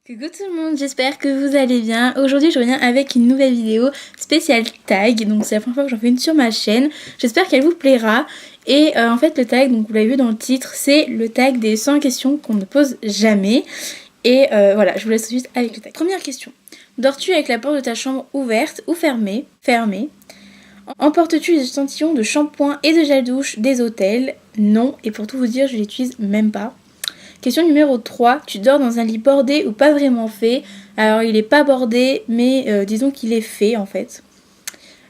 Coucou tout le monde, j'espère que vous allez bien. Aujourd'hui je reviens avec une nouvelle vidéo spéciale tag, donc c'est la première fois que j'en fais une sur ma chaîne. J'espère qu'elle vous plaira. Et en fait le tag, donc vous l'avez vu dans le titre, c'est le tag des 100 questions qu'on ne pose jamais. Et voilà, je vous laisse tout de suite avec le tag. Première question, dors-tu avec la porte de ta chambre ouverte ou fermée? Fermée. Emportes-tu des échantillons de shampoing et de gel douche des hôtels? Non, et pour tout vous dire, je l'utilise même pas. Question numéro 3, tu dors dans un lit bordé ou pas vraiment fait? Alors il est pas bordé, mais disons qu'il est fait en fait.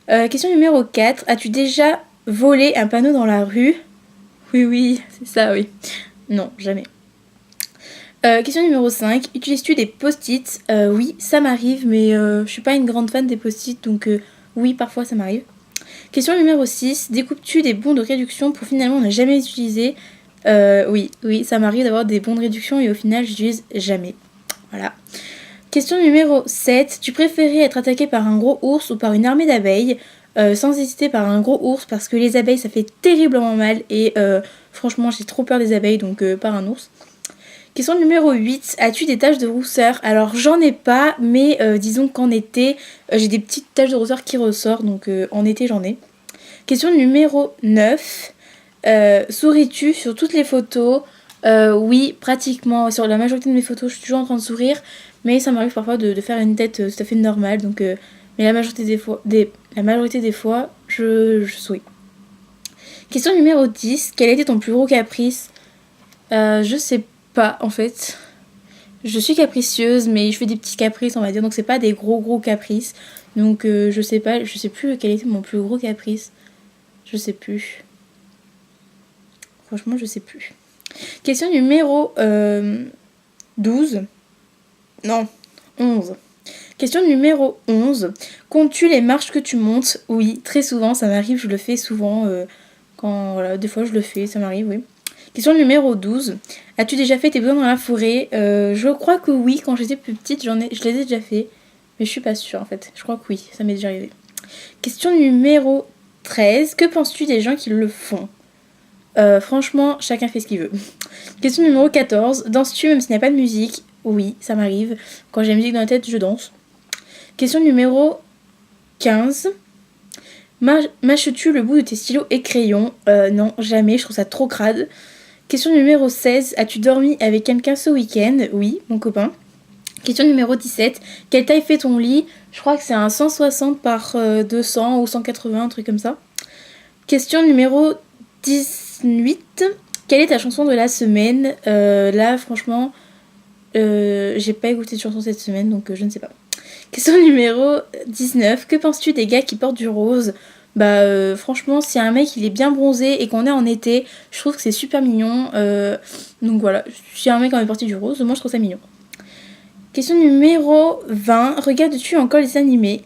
Question numéro 4, as-tu déjà volé un panneau dans la rue? Oui, c'est ça, oui. Non, jamais. Question numéro 5, utilises-tu des post-it? Oui, ça m'arrive, mais je suis pas une grande fan des post-it, donc oui, parfois ça m'arrive. Question numéro 6, découpes-tu des bons de réduction pour finalement ne jamais utiliser? Oui, ça m'arrive d'avoir des bons de réduction et au final, j'utilise jamais. Voilà. Question numéro 7. Tu préférais être attaqué par un gros ours ou par une armée d'abeilles? Sans hésiter par un gros ours parce que les abeilles, ça fait terriblement mal et franchement, j'ai trop peur des abeilles, donc par un ours. Question numéro 8. As-tu des taches de rousseur? Alors, j'en ai pas, mais disons qu'en été, j'ai des petites taches de rousseur qui ressortent, donc en été, j'en ai. Question numéro 9. Souris-tu sur toutes les photos? Oui, pratiquement. Sur la majorité de mes photos, je suis toujours en train de sourire. Mais ça m'arrive parfois de faire une tête tout à fait normale. Donc, mais la majorité des fois, je souris. Question numéro 10. Quel a été ton plus gros caprice? Je sais pas, en fait. Je suis capricieuse, mais je fais des petits caprices, on va dire. Donc, c'est pas des gros caprices. Donc, je sais pas. Je sais plus quel était mon plus gros caprice. Je sais plus. Franchement, je sais plus. Question numéro 12. Non, 11. Question numéro 11. Comptes-tu les marches que tu montes? Oui, très souvent, ça m'arrive, je le fais souvent. Quand, voilà, des fois je le fais, ça m'arrive, oui. Question numéro 12. As-tu déjà fait tes besoins dans la forêt? Je crois que oui, quand j'étais plus petite, je les ai déjà fait. Mais je suis pas sûre en fait. Je crois que oui, ça m'est déjà arrivé. Question numéro 13. Que penses-tu des gens qui le font? Franchement, chacun fait ce qu'il veut. Question numéro 14. Danses-tu même s'il n'y a pas de musique? Oui, ça m'arrive. Quand j'ai la musique dans la tête, je danse. Question numéro 15. Mâches-tu le bout de tes stylos et crayons? Non, jamais, je trouve ça trop crade. Question numéro 16. As-tu dormi avec quelqu'un ce week-end? Oui, mon copain. Question numéro 17. Quelle taille fait ton lit? Je crois que c'est un 160 par 200 ou 180, un truc comme ça. Question numéro 18. Quelle est ta chanson de la semaine? Là, franchement, j'ai pas écouté de chanson cette semaine, donc je ne sais pas. Question numéro 19. Que penses-tu des gars qui portent du rose? Franchement, si un mec il est bien bronzé et qu'on est en été, je trouve que c'est super mignon. Donc voilà, si un mec en est porté du rose, moi je trouve ça mignon. Question numéro 20. Regardes-tu encore les animés?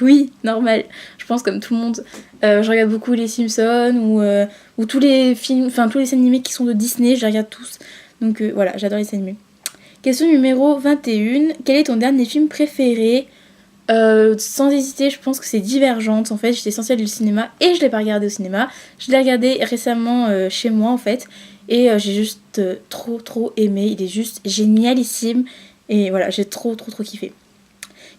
Oui, normal. Je pense comme tout le monde. Je regarde beaucoup les Simpsons ou tous les films, enfin tous les animés qui sont de Disney, je les regarde tous. Donc voilà, j'adore les animés. Question numéro 21. Quel est ton dernier film préféré? Sans hésiter, je pense que c'est Divergente. En fait, j'étais censée aller au cinéma et je l'ai pas regardé au cinéma. Je l'ai regardé récemment chez moi en fait. Et j'ai juste trop aimé. Il est juste génialissime. Et voilà, j'ai trop kiffé.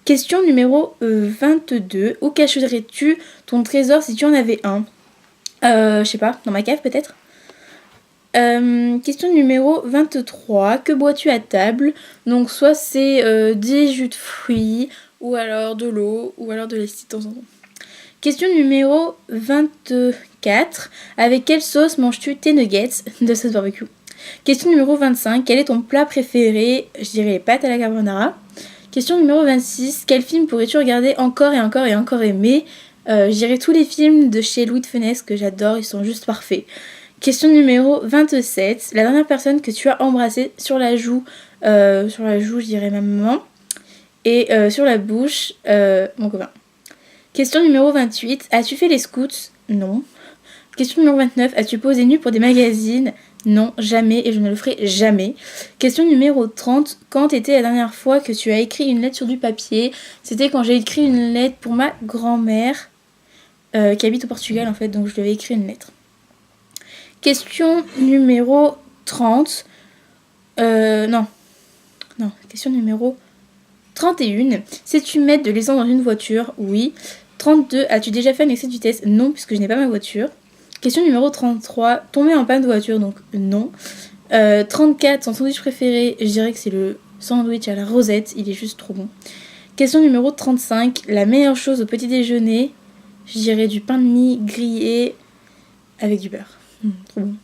Question numéro 22. Où cacherais-tu ton trésor si tu en avais un? Je sais pas, dans ma cave peut-être. Question numéro 23. Que bois-tu à table? Donc soit c'est des jus de fruits, ou alors de l'eau, ou alors de l'ice de temps en temps. Question numéro 24. Avec quelle sauce manges-tu tes nuggets de sauce barbecue? Question numéro 25. Quel est ton plat préféré? Je dirais les pâtes à la carbonara. Question numéro 26. Quel film pourrais-tu regarder encore et encore et encore aimer? Je dirais tous les films de chez Louis de Funès que j'adore, ils sont juste parfaits. Question numéro 27. La dernière personne que tu as embrassée sur la joue, je dirais ma maman. Et sur la bouche, mon copain. Question numéro 28. As-tu fait les scouts? Non. Question numéro 29. As-tu posé nu pour des magazines? Non, jamais, et je ne le ferai jamais. Question numéro 30. Quand était la dernière fois que tu as écrit une lettre sur du papier? C'était quand j'ai écrit une lettre pour ma grand-mère, qui habite au Portugal en fait, donc je lui avais écrit une lettre. Question numéro 30. Non. Non, question numéro 31. Sais-tu mettre de l'essence dans une voiture? Oui. 32. As-tu déjà fait un excès de vitesse? Non, puisque je n'ai pas ma voiture. Question numéro 33. Tomber en panne de voiture? Donc non. 34. Son sandwich préféré? Je dirais que c'est le sandwich à la rosette. Il est juste trop bon. Question numéro 35. La meilleure chose au petit déjeuner? Je dirais du pain de mie grillé avec du beurre. Trop bon.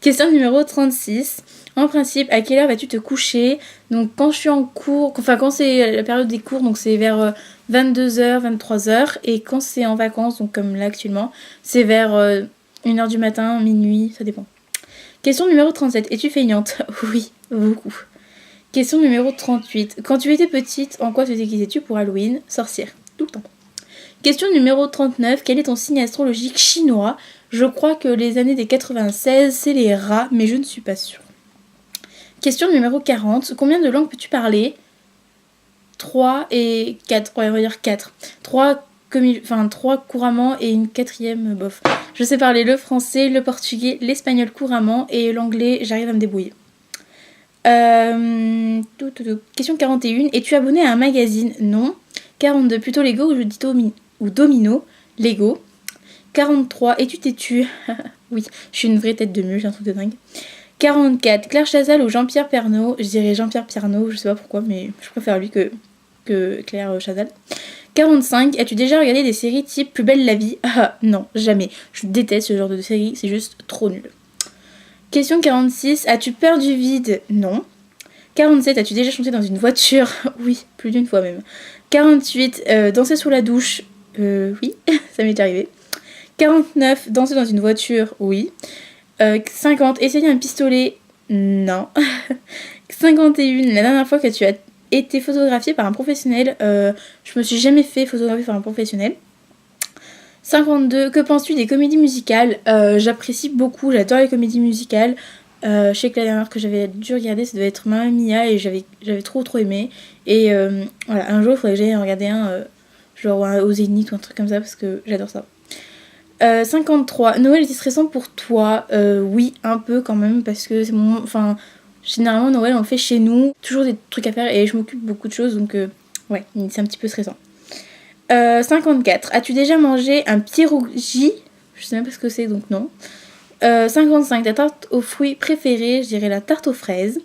Question numéro 36. En principe, à quelle heure vas-tu te coucher? Donc quand je suis en cours, enfin quand c'est la période des cours, donc c'est vers 22h, 23h. Et quand c'est en vacances, donc comme là actuellement, c'est vers 1h du matin, minuit, ça dépend. Question numéro 37. Es-tu feignante? Oui, beaucoup. Question numéro 38. Quand tu étais petite, en quoi te déguisais-tu pour Halloween? Sorcière, tout le temps. Question numéro 39. Quel est ton signe astrologique chinois? Je crois que les années des 96, c'est les rats, mais je ne suis pas sûre. Question numéro 40. Combien de langues peux-tu parler? 3 et 4. Ouais, on va dire 4. 3 couramment et une quatrième bof. Je sais parler le français, le portugais, l'espagnol couramment et l'anglais, j'arrive à me débrouiller. Question 41. Es-tu abonné à un magazine? Non. 42. Plutôt Lego ou Domino? Lego. 43. Es-tu têtu? Oui, je suis une vraie tête de mule, j'ai un truc de dingue. 44. Claire Chazal ou Jean-Pierre Pernaut? Je dirais Jean-Pierre Pernaut, je sais pas pourquoi, mais je préfère lui que Claire Chazal. 45. As-tu déjà regardé des séries type Plus belle la vie? Ah non, jamais. Je déteste ce genre de série, c'est juste trop nul. Question 46. As-tu peur du vide? Non. 47. As-tu déjà chanté dans une voiture? Oui, plus d'une fois même. 48. Danser sous la douche? Oui, ça m'est arrivé. 49. Danser dans une voiture? Oui. 50. Essayer un pistolet? Non. 51. La dernière fois que tu as été photographiée par un professionnel? Je me suis jamais fait photographier par un professionnel. 52. Que penses-tu des comédies musicales? J'apprécie beaucoup, j'adore les comédies musicales. Je sais que la dernière que j'avais dû regarder, ça devait être Mamma Mia et j'avais trop aimé. Et voilà, un jour il faudrait que j'aille en regarder un, genre au Zénith ou un truc comme ça parce que j'adore ça. 53. Noël était stressant pour toi? Oui, un peu quand même parce que c'est mon... Enfin, généralement Noël on le fait chez nous, toujours des trucs à faire et je m'occupe de beaucoup de choses donc ouais, c'est un petit peu stressant. 54. As-tu déjà mangé un pierogi? Je sais même pas ce que c'est, donc non. 55. Ta tarte aux fruits préférée? Je dirais la tarte aux fraises.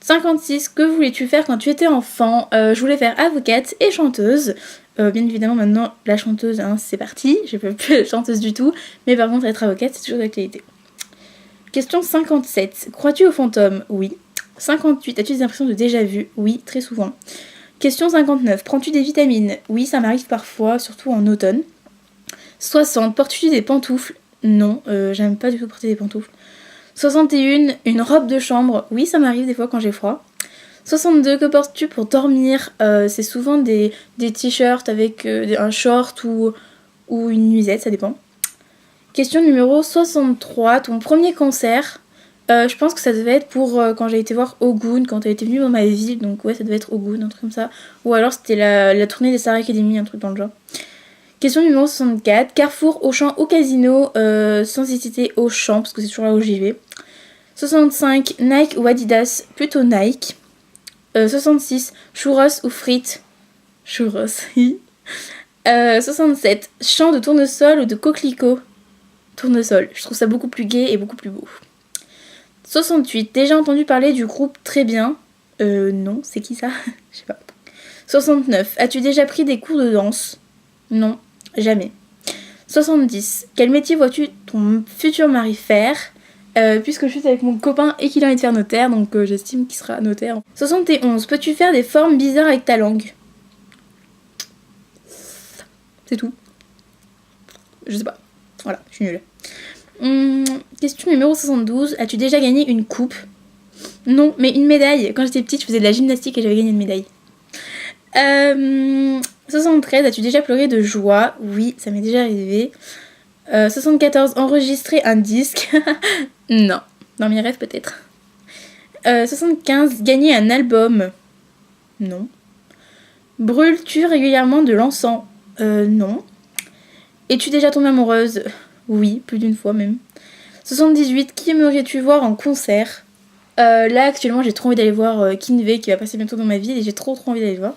56. Que voulais-tu faire quand tu étais enfant? Je voulais faire avocate et chanteuse. Bien évidemment, maintenant, la chanteuse, c'est parti. Je ne peux plus être chanteuse du tout. Mais par contre, être avocate, c'est toujours d'actualité. Question 57. Crois-tu aux fantômes? Oui. 58. As-tu des impressions de déjà-vu? Oui, très souvent. Question 59. Prends-tu des vitamines? Oui, ça m'arrive parfois, surtout en automne. 60. Portes-tu des pantoufles? Non, j'aime pas du tout porter des pantoufles. 61. Une robe de chambre? Oui, ça m'arrive des fois quand j'ai froid. 62. Que portes-tu pour dormir? C'est souvent des t-shirts avec un short ou une nuisette, ça dépend. Question numéro 63. Ton premier concert? Je pense que ça devait être pour quand j'ai été voir Ogun, quand elle était venue dans ma ville, donc ouais, ça devait être Ogun, un truc comme ça. Ou alors c'était la tournée des Star Academy, un truc dans le genre. Question numéro 64. Carrefour, Auchan ou Casino? Sans hésiter Auchan, parce que c'est toujours là où j'y vais. 65. Nike ou Adidas? Plutôt Nike. 66. Churros ou frites? Churros, oui. 67. Chant de tournesol ou de coquelicot? Tournesol. Je trouve ça beaucoup plus gai et beaucoup plus beau. 68. Déjà entendu parler du groupe Très Bien? Non, c'est qui ça? Je sais pas. 69. As-tu déjà pris des cours de danse? Non, jamais. 70. Quel métier vois-tu ton futur mari faire? Puisque je suis avec mon copain et qu'il a envie de faire notaire, donc j'estime qu'il sera notaire. 71. Peux-tu faire des formes bizarres avec ta langue? C'est tout. Je sais pas. Voilà, je suis nulle. Question numéro 72. As-tu déjà gagné une coupe? Non, mais une médaille. Quand j'étais petite, je faisais de la gymnastique et j'avais gagné une médaille. 73. As-tu déjà pleuré de joie? Oui, ça m'est déjà arrivé. 74. Enregistrer un disque? Non, dans mes rêves peut-être. 75. Gagner un album? Non. Brûles-tu régulièrement de l'encens? Non. Es-tu déjà tombée amoureuse? Oui, plus d'une fois même. 78. Qui aimerais-tu voir en concert? Là actuellement j'ai trop envie d'aller voir Kinvey qui va passer bientôt dans ma ville et j'ai trop envie d'aller le voir.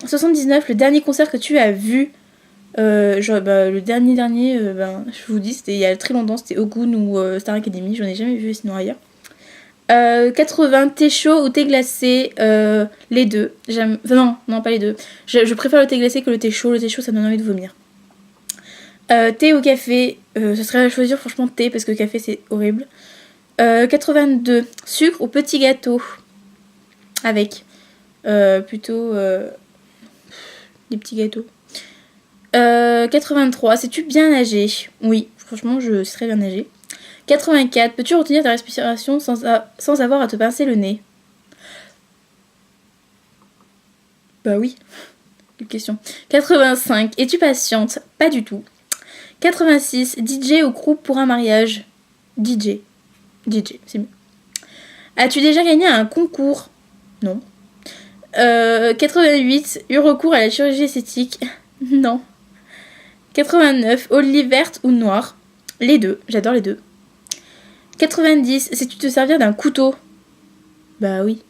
79, le dernier concert que tu as vu, le dernier, je vous dis, c'était il y a très longtemps, c'était Ogun ou Star Academy, j'en ai jamais vu sinon ailleurs. 80, thé chaud ou thé glacé, les deux. Enfin, non, pas les deux. Je préfère le thé glacé que le thé chaud. Le thé chaud, ça me donne envie de vomir. Thé ou café, ce serait à choisir franchement thé parce que le café c'est horrible. 82, sucre ou petit gâteau avec plutôt des petits gâteaux. 83, sais-tu bien nager? Oui, franchement, je sais très bien nager. 84, peux-tu retenir ta respiration sans avoir à te pincer le nez? Bah oui, quelle question. 85, es-tu patiente? Pas du tout. 86, DJ ou groupe pour un mariage? DJ, c'est mieux. As-tu déjà gagné un concours? Non. 88, eu recours à la chirurgie esthétique? Non. 89, olive verte ou noire? Les deux, j'adore les deux. 90, sais-tu te servir d'un couteau? Bah oui.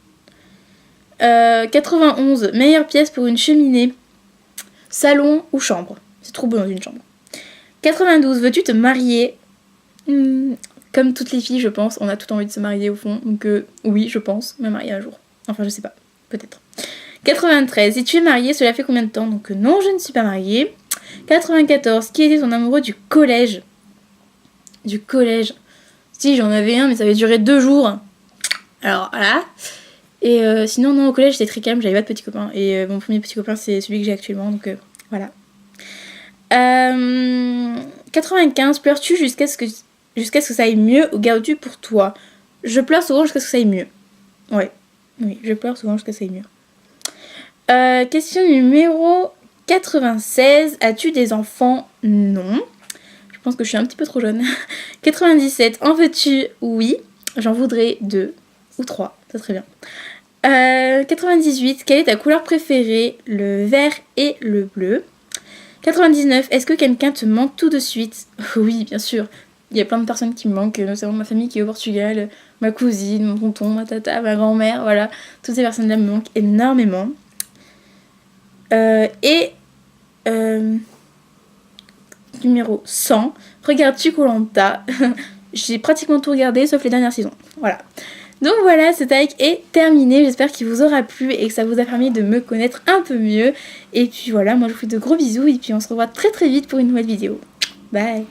91, meilleure pièce pour une cheminée? Salon ou chambre? C'est trop beau dans une chambre. 92, veux-tu te marier? Comme toutes les filles, je pense, on a tout envie de se marier au fond. Donc oui, je pense me marier un jour. Enfin, je sais pas, peut-être. 93, si tu es mariée, cela fait combien de temps? Donc non, je ne suis pas mariée. 94, qui était ton amoureux du collège? Du collège. Si, j'en avais un, mais ça avait duré 2 jours. Alors, voilà. Et sinon, non, au collège, j'étais très calme, j'avais pas de petits copains. Et mon premier petit copain, c'est celui que j'ai actuellement, donc voilà. 95, pleures-tu jusqu'à ce que ça aille mieux ou gardes-tu pour toi? Je pleure souvent jusqu'à ce que ça aille mieux. Ouais, oui, je pleure souvent jusqu'à ce que ça aille mieux. Question numéro 96, as-tu des enfants? Non. Je pense que je suis un petit peu trop jeune. 97, en veux-tu? Oui. J'en voudrais 2 ou 3, c'est très bien. 98, quelle est ta couleur préférée? Le vert et le bleu. 99, est-ce que quelqu'un te manque tout de suite? Oui, bien sûr. Il y a plein de personnes qui me manquent, notamment ma famille qui est au Portugal, ma cousine, mon tonton, ma tata, ma grand-mère, voilà. Toutes ces personnes-là me manquent énormément. Numéro 100, regardes-tu Koh-Lanta? J'ai pratiquement tout regardé sauf les dernières saisons. Voilà. Donc voilà, ce tag est terminé. J'espère qu'il vous aura plu et que ça vous a permis de me connaître un peu mieux. Et puis voilà, moi je vous fais de gros bisous et puis on se revoit très très vite pour une nouvelle vidéo. Bye!